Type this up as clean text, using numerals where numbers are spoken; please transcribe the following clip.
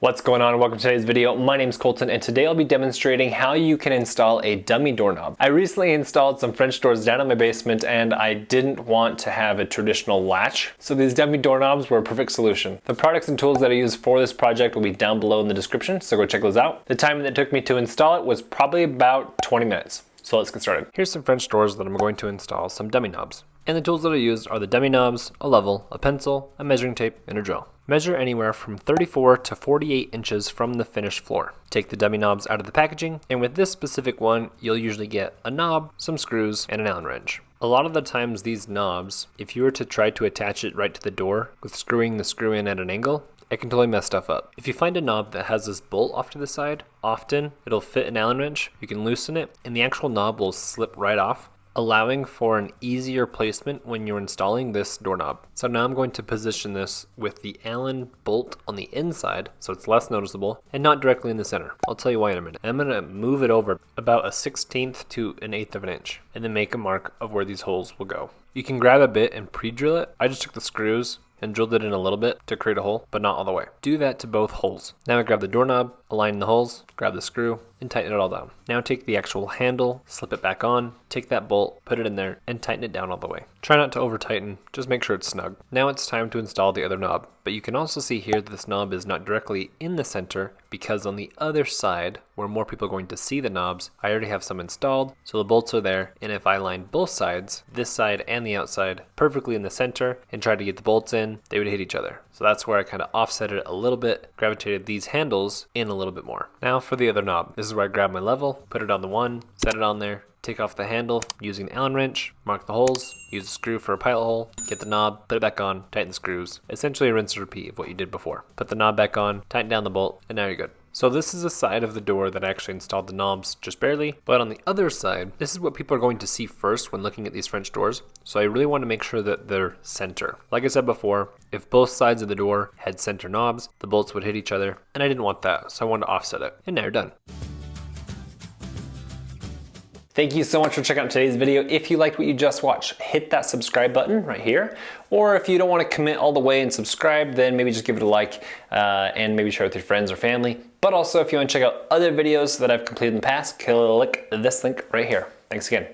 What's going on? Welcome to today's video. My name is Colton and today I'll be demonstrating how you can install a dummy doorknob. I recently installed some French doors down in my basement and I didn't want to have a traditional latch, so these dummy doorknobs were a perfect solution. The products and tools that I use for this project will be down below in the description, so go check those out. The time that it took me to install it was probably about 20 minutes. So let's get started. Here's some French doors that I'm going to install some dummy knobs. And the tools that I used are the dummy knobs, a level, a pencil, a measuring tape, and a drill. Measure anywhere from 34 to 48 inches from the finished floor. Take the dummy knobs out of the packaging, and with this specific one, you'll usually get a knob, some screws, and an Allen wrench. A lot of the times these knobs, if you were to try to attach it right to the door with screwing the screw in at an angle, it can totally mess stuff up. If you find a knob that has this bolt off to the side, often it'll fit an Allen wrench, you can loosen it, and the actual knob will slip right off, allowing for an easier placement when you're installing this doorknob. So now I'm going to position this with the Allen bolt on the inside so it's less noticeable and not directly in the center. I'll tell you why in a minute. I'm going to move it over about a 1/16 to an 1/8 of an inch and then make a mark of where these holes will go. You can grab a bit and pre-drill it. I just took the screws and drilled it in a little bit to create a hole, but not all the way. Do that to both holes. Now I grab the doorknob, align the holes, grab the screw, and tighten it all down. Now take the actual handle, slip it back on, take that bolt, put it in there, and tighten it down all the way. Try not to over tighten, just make sure it's snug. Now it's time to install the other knob, but you can also see here that this knob is not directly in the center because on the other side, where more people are going to see the knobs, I already have some installed, so the bolts are there, and if I line both sides, this side and the outside, perfectly in the center, and try to get the bolts in, they would hit each other. So that's where I kind of offset it a little bit, gravitated these handles in a little bit more. Now for the other knob. This is where I grab my level, put it on the one, set it on there, take off the handle using the Allen wrench, mark the holes, use a screw for a pilot hole, get the knob, put it back on, tighten the screws. Essentially a rinse and repeat of what you did before. Put the knob back on, tighten down the bolt, and now you're good. So this is the side of the door that I actually installed the knobs just barely, but on the other side, this is what people are going to see first when looking at these French doors. So I really want to make sure that they're center. Like I said before, if both sides of the door had center knobs, the bolts would hit each other, and I didn't want that, so I wanted to offset it. And now you're done. Thank you so much for checking out today's video. If you liked what you just watched, hit that subscribe button right here. Or if you don't want to commit all the way and subscribe, then maybe just give it a like and maybe share with your friends or family. But also if you want to check out other videos that I've completed in the past, click this link right here. Thanks again.